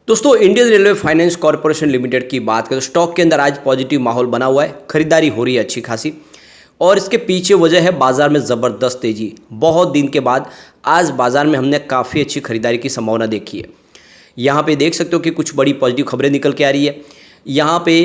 दोस्तों Indian railway finance corporation limited की बात करें तो स्टॉक के अंदर आज पॉजिटिव माहौल बना हुआ है, खरीदारी हो रही है अच्छी खासी। और इसके पीछे वजह है बाजार में ज़बरदस्त तेजी। बहुत दिन के बाद आज बाजार में हमने काफ़ी अच्छी खरीदारी की संभावना देखी है। यहाँ पे देख सकते हो कि कुछ बड़ी पॉजिटिव खबरें निकल के आ रही है। यहाँ पे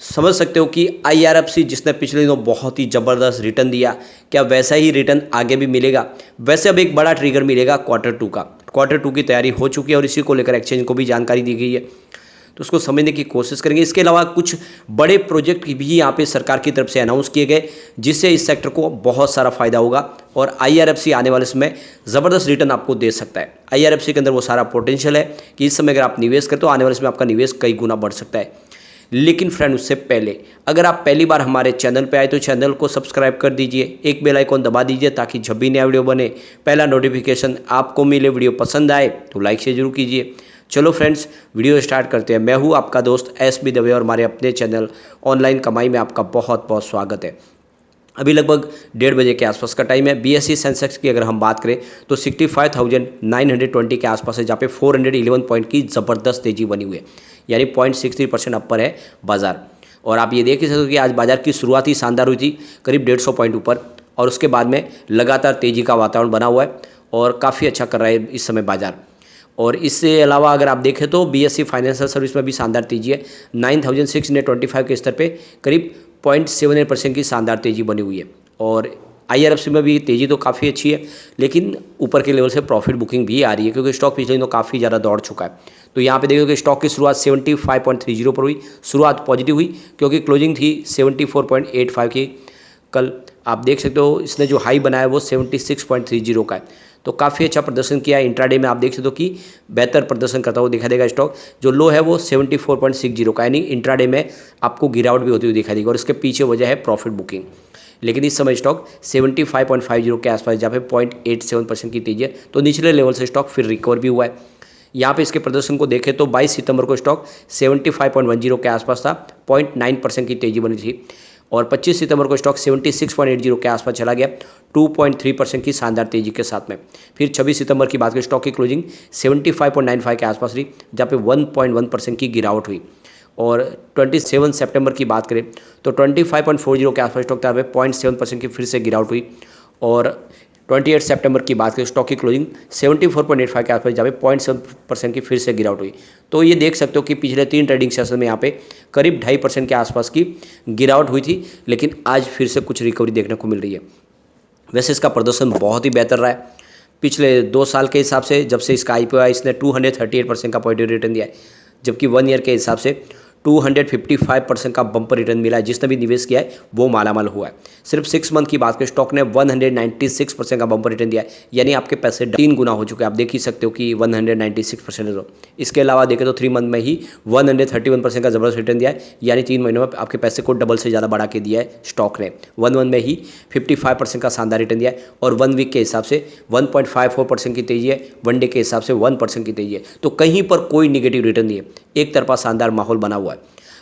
समझ सकते हो कि IRFC जिसने पिछले दिनों बहुत ही ज़बरदस्त रिटर्न दिया, क्या वैसा ही रिटर्न आगे भी मिलेगा। वैसे अब एक बड़ा ट्रिगर मिलेगा Q2 का। Q2 की तैयारी हो चुकी है और इसी को लेकर एक्सचेंज को भी जानकारी दी गई है, तो उसको समझने की कोशिश करेंगे। इसके अलावा कुछ बड़े प्रोजेक्ट भी यहाँ पे सरकार की तरफ से अनाउंस किए गए, जिससे इस सेक्टर को बहुत सारा फायदा होगा और IRFC आने वाले समय ज़बरदस्त रिटर्न आपको दे सकता है। IRFC के अंदर वो सारा पोटेंशियल है कि इस समय अगर आप निवेश करें तो आने वाले समय आपका निवेश कई गुना बढ़ सकता है। लेकिन फ्रेंड, उससे पहले अगर आप पहली बार हमारे चैनल पे आए तो चैनल को सब्सक्राइब कर दीजिए, एक बेल आइकॉन दबा दीजिए ताकि जब भी नया वीडियो बने पहला नोटिफिकेशन आपको मिले। वीडियो पसंद आए तो लाइक शेयर जरूर कीजिए। चलो फ्रेंड्स, वीडियो स्टार्ट करते हैं। मैं हूँ आपका दोस्त SB दवे और हमारे अपने चैनल ऑनलाइन कमाई में आपका बहुत बहुत स्वागत है। अभी लगभग 1:30 बजे के आसपास का टाइम है। BSE सेंसेक्स की अगर हम बात करें तो 65,920 के आसपास है, जहाँ पे 411 पॉइंट की ज़बरदस्त तेजी बनी हुई है, यानी 0.63% अपर है बाजार। और आप ये देख ही सकते हो कि आज बाजार की शुरुआत ही शानदार हुई थी, करीब 150 पॉइंट ऊपर, और उसके बाद में लगातार तेजी का वातावरण बना हुआ है और काफ़ी अच्छा कर रहा है इस समय बाजार। और इससे अलावा अगर आप देखें तो BSE फाइनेंशियल सर्विस में भी शानदार तेजी है। 9,625 के स्तर पे करीब 0.78% की शानदार तेजी बनी हुई है। और IRFC में भी तेज़ी तो काफ़ी अच्छी है, लेकिन ऊपर के लेवल से प्रॉफिट बुकिंग भी आ रही है क्योंकि स्टॉक पिछले दिनों काफ़ी ज़्यादा दौड़ चुका है। तो यहाँ पे देखो कि स्टॉक की शुरुआत 75.30 पर हुई, शुरुआत पॉजिटिव हुई क्योंकि क्लोजिंग थी 74.85 की। कल आप देख सकते हो इसने जो हाई बनाया वो 76.30 का है, तो काफ़ी अच्छा प्रदर्शन किया है। इंट्राडे में आप देख सकते हो कि बेहतर प्रदर्शन करता हुआ दिखाई देगा स्टॉक। जो लो है वो 74.60 का, यानी इंट्राडे में आपको गिरावट भी होती हुई दिखाई देगी और इसके पीछे वजह है प्रॉफिट बुकिंग। लेकिन इस समय स्टॉक 75.50 के आसपास, जहाँ पे 0.87% की तेजी है, तो निचले लेवल से स्टॉक फिर रिकवर भी हुआ है। यहाँ पे इसके प्रदर्शन को देखें तो 22 सितंबर को स्टॉक 75.10 के आसपास था, 0.9% की तेजी बनी थी। और 25 सितंबर को स्टॉक 76.80 के आसपास चला गया, 2.3% की शानदार तेजी के साथ में। फिर 26 सितंबर की बात करें, स्टॉक की क्लोजिंग 75.95 के आसपास रही, जहाँ पे 1.1% की गिरावट हुई। और 27 सितंबर की बात करें तो 25.40 के आसपास स्टॉक था, 0.7% की फिर से गिरावट हुई। और 28 सितंबर की बात करें, स्टॉक की क्लोजिंग 74.85 के आसपास, जहाँ पे 0.7% की फिर से गिरावट हुई। तो ये देख सकते हो कि पिछले 3 ट्रेडिंग सेशन में यहाँ पे करीब 2.5% के आसपास की गिरावट हुई थी, लेकिन आज फिर से कुछ रिकवरी देखने को मिल रही है। वैसे इसका प्रदर्शन बहुत ही बेहतर रहा है पिछले 2 साल के हिसाब से। जब से इसका IPO आया इसने 238% का पॉजिटिव रिटर्न दिया है, जबकि 1 ईयर के हिसाब से 255% का बम्पर रिटर्न मिला है। जिसने भी निवेश किया है वो मालामाल हुआ है। सिर्फ 6 मंथ की बात करें, स्टॉक ने 196% का बम्पर रिटर्न दिया है, यानी आपके पैसे 3 गुना हो चुके हैं। आप देख ही सकते हो कि 196% है। इसके अलावा देखें तो 3 मंथ में ही 131% का ज़बरदस्त रिटर्न दिया है, यानी 3 महीनों में आपके पैसे को डबल से ज़्यादा बढ़ा के दिया है स्टॉक ने। 1 मंथ में ही 55% का शानदार रिटर्न दिया है और 1 वीक के हिसाब से 1.54% की तेजी है, 1 डे के हिसाब से 1% की तेजी है। तो कहीं पर कोई निगेटिव रिटर्न नहीं है, एक तरफा शानदार माहौल बना हुआ है।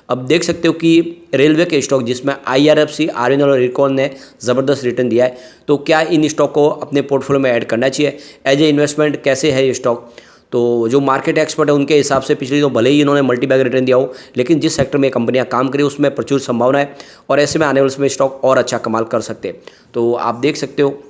अब देख सकते हो कि रेलवे के स्टॉक जिसमें IRFC, RVNL और इरकॉन ने ज़बरदस्त रिटर्न दिया है, तो क्या इन स्टॉक को अपने पोर्टफोलियो में ऐड करना चाहिए एज ए इन्वेस्टमेंट? कैसे है ये स्टॉक? तो जो मार्केट एक्सपर्ट है उनके हिसाब से पिछले तो भले ही इन्होंने मल्टी बैग रिटर्न दिया हो, लेकिन जिस सेक्टर में कंपनियां काम करी उसमें प्रचुर संभावना है और ऐसे में आने वाले समय स्टॉक और अच्छा कमाल कर सकते हैं। तो आप देख सकते हो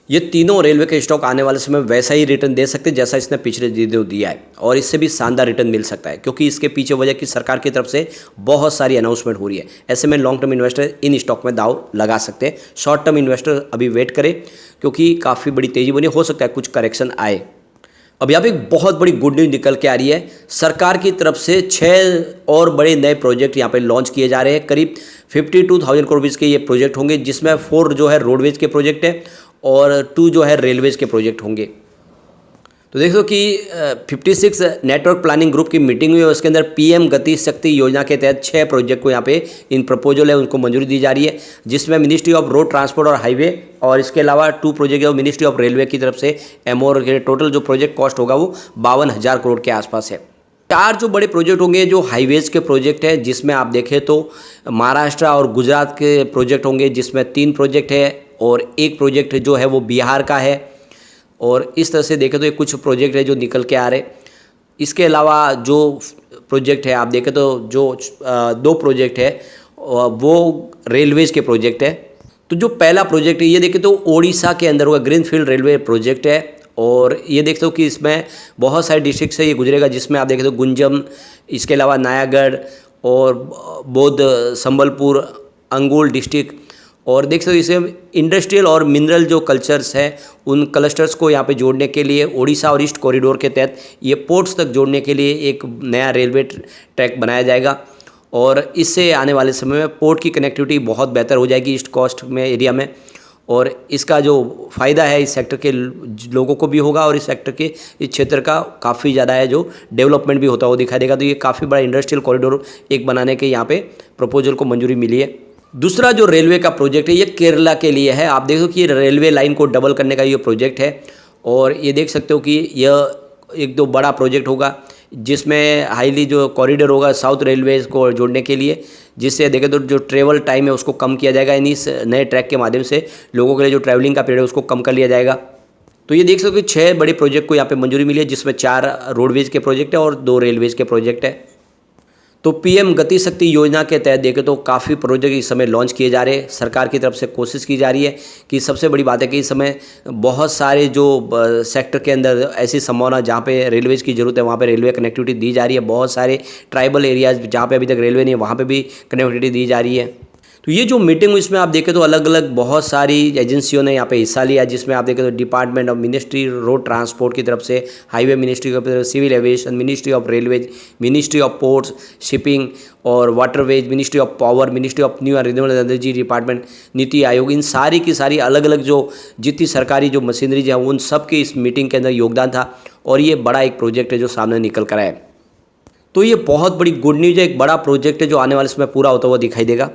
ये तीनों रेलवे के स्टॉक आने वाले समय वैसा ही रिटर्न दे सकते हैं जैसा इसने पिछले दिनों दिया है, और इससे भी शानदार रिटर्न मिल सकता है क्योंकि इसके पीछे वजह की सरकार की तरफ से बहुत सारी अनाउंसमेंट हो रही है। ऐसे में long term investor in stock में दाव लगा सकते हैं। शॉर्ट टर्म इन्वेस्टर अभी वेट करें क्योंकि काफ़ी बड़ी तेजी बनी, हो सकता है कुछ करेक्शन आए। अब यहाँ पे एक बहुत बड़ी गुड न्यूज़ निकल के आ रही है। सरकार की तरफ से 6 और बड़े नए प्रोजेक्ट यहाँ पे लॉन्च किए जा रहे हैं। करीब 52,000 करोड़ रुपये के ये प्रोजेक्ट होंगे, जिसमें 4 जो है रोडवेज के प्रोजेक्ट है और 2 जो है रेलवेज के प्रोजेक्ट होंगे। तो देखो कि 56 नेटवर्क प्लानिंग ग्रुप की मीटिंग हुई है, उसके अंदर PM गति शक्ति योजना के तहत 6 प्रोजेक्ट को यहाँ पे इन प्रपोजल है उनको मंजूरी दी जा रही है, जिसमें मिनिस्ट्री ऑफ रोड ट्रांसपोर्ट और हाईवे और इसके अलावा 2 प्रोजेक्ट है वो मिनिस्ट्री ऑफ रेलवे की तरफ से MOR के। टोटल जो प्रोजेक्ट कॉस्ट होगा वो 52,000 करोड़ के आसपास है। 4 जो बड़े प्रोजेक्ट होंगे जो हाईवेज के प्रोजेक्ट है, जिसमें आप देखें तो महाराष्ट्र और गुजरात के प्रोजेक्ट होंगे, जिसमें 3 प्रोजेक्ट है और 1 प्रोजेक्ट जो है वो बिहार का है। और इस तरह से देखें तो ये कुछ प्रोजेक्ट है जो निकल के आ रहे। इसके अलावा जो प्रोजेक्ट है आप देखें तो जो 2 प्रोजेक्ट है वो रेलवेज़ के प्रोजेक्ट है। तो जो पहला प्रोजेक्ट है ये देखें तो ओडिशा के अंदर होगा, ग्रीनफील्ड रेलवे प्रोजेक्ट है। और ये देखते हो कि इसमें बहुत सारे डिस्ट्रिक्ट से ये गुजरेगा, जिसमें आप देखें तो गुंजम, इसके अलावा नायागढ़ और बौद्ध, संबलपुर, अंगुल डिस्ट्रिक्ट। और देख सकते हो इसे इंडस्ट्रियल और मिनरल जो कल्चर्स हैं उन क्लस्टर्स को यहाँ पे जोड़ने के लिए ओडिशा और ईस्ट कॉरिडोर के तहत ये पोर्ट्स तक जोड़ने के लिए एक नया रेलवे ट्रैक बनाया जाएगा। और इससे आने वाले समय में पोर्ट की कनेक्टिविटी बहुत बेहतर हो जाएगी ईस्ट कोस्ट में एरिया में। और इसका जो फ़ायदा है इस सेक्टर के लोगों को भी होगा और इस सेक्टर के इस क्षेत्र का काफ़ी ज़्यादा है जो डेवलपमेंट भी होता हुआ दिखाई देगा। तो ये काफ़ी बड़ा इंडस्ट्रियल कॉरिडोर एक बनाने के यहाँ पे प्रपोजल को मंजूरी मिली है। दूसरा जो रेलवे का प्रोजेक्ट है ये केरला के लिए है। आप देखो कि ये रेलवे लाइन को डबल करने का ये प्रोजेक्ट है और ये देख सकते हो कि यह एक तो बड़ा प्रोजेक्ट होगा जिसमें हाईली जो कॉरिडोर होगा साउथ रेलवेज़ को जोड़ने के लिए, जिससे देखें तो जो ट्रेवल टाइम है उसको कम किया जाएगा। यानी इस नए ट्रैक के माध्यम से लोगों के लिए जो ट्रैवलिंग का पीरियड है उसको कम कर लिया जाएगा। तो ये देख सकते हो कि 6 बड़े प्रोजेक्ट को यहाँ पे मंजूरी मिली है, जिसमें 4 रोडवेज़ के प्रोजेक्ट है और 2 रेलवेज़ के प्रोजेक्ट है। तो पीएम गति शक्ति योजना के तहत देखें तो काफ़ी प्रोजेक्ट इस समय लॉन्च किए जा रहे हैं। सरकार की तरफ से कोशिश की जा रही है कि सबसे बड़ी बात है कि इस समय बहुत सारे जो सेक्टर के अंदर ऐसी संभावना जहाँ पे रेलवेज़ की ज़रूरत है वहाँ पे रेलवे कनेक्टिविटी दी जा रही है। बहुत सारे ट्राइबल एरियाज़ जहाँ पे अभी तक रेलवे नहीं है वहाँ पे भी कनेक्टिविटी दी जा रही है। तो ये जो मीटिंग हुई इसमें आप देखें तो अलग अलग बहुत सारी एजेंसियों ने यहाँ पे हिस्सा लिया, जिसमें आप देखें तो department of ministry road transport की तरफ से, हाईवे मिनिस्ट्री की तरफ से, civil aviation, ministry of railways, ministry of ports shipping और waterways, ministry of power, ministry of new and renewable energy department, NITI Aayog, इन सारी की सारी अलग अलग जो जितनी सरकारी जो मशीनरीज है उन सब के इस मीटिंग के अंदर योगदान था। और ये बड़ा एक प्रोजेक्ट है जो सामने निकल कर आया। तो ये बहुत बड़ी गुड न्यूज़ है, एक बड़ा प्रोजेक्ट है जो आने वाले समय पूरा होता हुआ दिखाई देगा।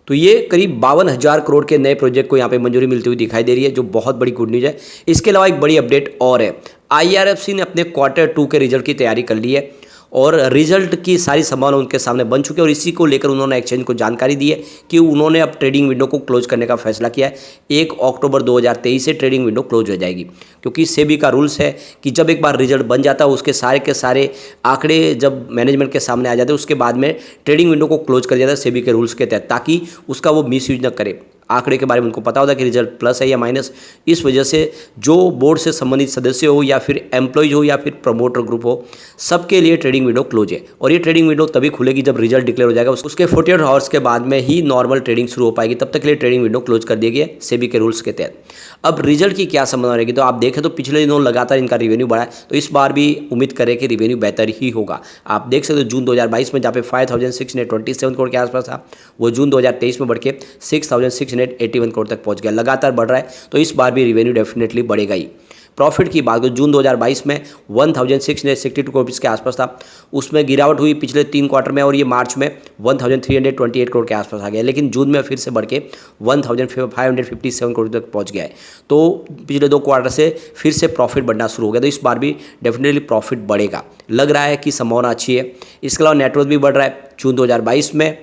तो ये करीब 52,000 करोड़ के नए प्रोजेक्ट को यहाँ पे मंजूरी मिलती हुई दिखाई दे रही है, जो बहुत बड़ी गुड न्यूज़ है। इसके अलावा एक बड़ी अपडेट और है, IRFC ने अपने Q2 के रिजल्ट की तैयारी कर ली है और रिजल्ट की सारी संभावना उनके सामने बन चुकी है। और इसी को लेकर उन्होंने एक्सचेंज को जानकारी दी है कि उन्होंने अब ट्रेडिंग विंडो को क्लोज करने का फैसला किया है। 1 अक्टूबर 2023 से ट्रेडिंग विंडो क्लोज हो जाएगी, क्योंकि सेबी का रूल्स है कि जब एक बार रिजल्ट बन जाता है उसके सारे के सारे आंकड़े जब मैनेजमेंट के सामने आ जाते हैं उसके बाद में ट्रेडिंग विंडो को क्लोज कर दिया जाता है सेबी के रूल्स के तहत, ताकि उसका वो मिसयूज न करे। आंकड़े के बारे में उनको पता होता है कि रिजल्ट प्लस है या माइनस। इस वजह से जो बोर्ड से संबंधित सदस्य हो या फिर एम्प्लॉयज हो या फिर प्रमोटर ग्रुप हो, सबके लिए ट्रेडिंग विंडो क्लोज है। और ये ट्रेडिंग विंडो तभी खुलेगी जब रिजल्ट डिक्लेयर हो जाएगा, उसके 48 आवर्स के बाद में ही नॉर्मल ट्रेडिंग शुरू हो पाएगी। तब तक के लिए ट्रेडिंग विंडो क्लोज कर दिया गया सेबी के रूल्स के तहत। अब रिजल्ट की क्या संभावना रहेगी, तो आप देखें तो पिछले दिनों लगातार इनका रिवेन्यू बढ़ा है, तो इस बार भी उम्मीद करें कि रिवेन्यू बेहतर ही होगा। आप देख सकते हो जून 2022 में जहाँ पे 5,627 करोड़ के आसपास था, वो जून 2023 में बढ़ के 6,681 करोड़ तक पहुंच गया, लगातार बढ़ रहा है। तो इस बार भी रिवेन्यू डेफिनेटली बढ़ेगा ही। प्रॉफिट की बात करें, जून 2022 में 1,662 करोड़ के आसपास था, उसमें गिरावट हुई पिछले 3 क्वार्टर में और ये मार्च में 1,328 करोड़ के आसपास आ गया। लेकिन जून में फिर से बढ़ के 1,557 करोड़ तक पहुंच गया है। तो पिछले 2 क्वार्टर से फिर से प्रॉफिट बढ़ना शुरू हो गया। तो इस बार भी डेफिनेटली प्रॉफिट बढ़ेगा, लग रहा है कि संभावना अच्छी है। इसके अलावा नेटवर्थ भी बढ़ रहा है। जून 2022 में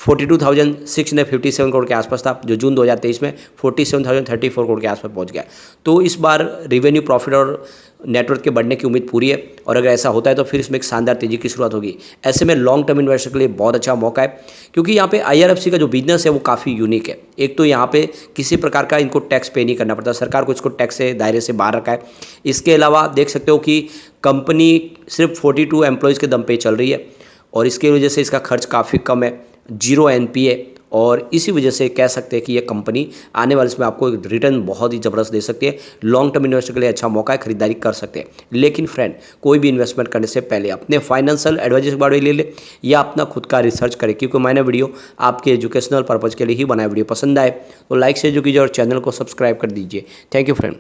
42,657 करोड़ के आसपास था, जो जून 2023 में 47,034 करोड़ के आसपास पहुंच गया। तो इस बार रिवेन्यू, प्रॉफिट और नेटवर्थ के बढ़ने की उम्मीद पूरी है। और अगर ऐसा होता है तो फिर इसमें एक शानदार तेजी की शुरुआत होगी। ऐसे में लॉन्ग टर्म इन्वेस्टर के लिए बहुत अच्छा मौका है, क्योंकि यहाँ पे IRFC का जो बिजनेस है वो काफ़ी यूनिक है। एक तो यहाँ पे किसी प्रकार का इनको टैक्स पे नहीं करना पड़ता, सरकार को इसको टैक्स से दायरे से बाहर रखा है। इसके अलावा देख सकते हो कि कंपनी सिर्फ 42 एम्प्लॉयज़ के दम पे चल रही है और इसकी वजह से इसका खर्च काफ़ी कम है, 0 NPA। और इसी वजह से कह सकते हैं कि ये कंपनी आने वाले समय आपको एक रिटर्न बहुत ही ज़बरदस्त दे सकती है। लॉन्ग टर्म इन्वेस्टर के लिए अच्छा मौका है, खरीदारी कर सकते हैं। लेकिन फ्रेंड, कोई भी इन्वेस्टमेंट करने से पहले अपने फाइनेंशियल एडवाइजर के बारे में ले ले या अपना खुद का रिसर्च करें, क्योंकि मैंने वीडियो आपके एजुकेशनल पर्पज़ के लिए ही बनाया। वीडियो पसंद आए तो लाइक शेयर जो कीजिए और चैनल को सब्सक्राइब कर दीजिए। Thank you friend.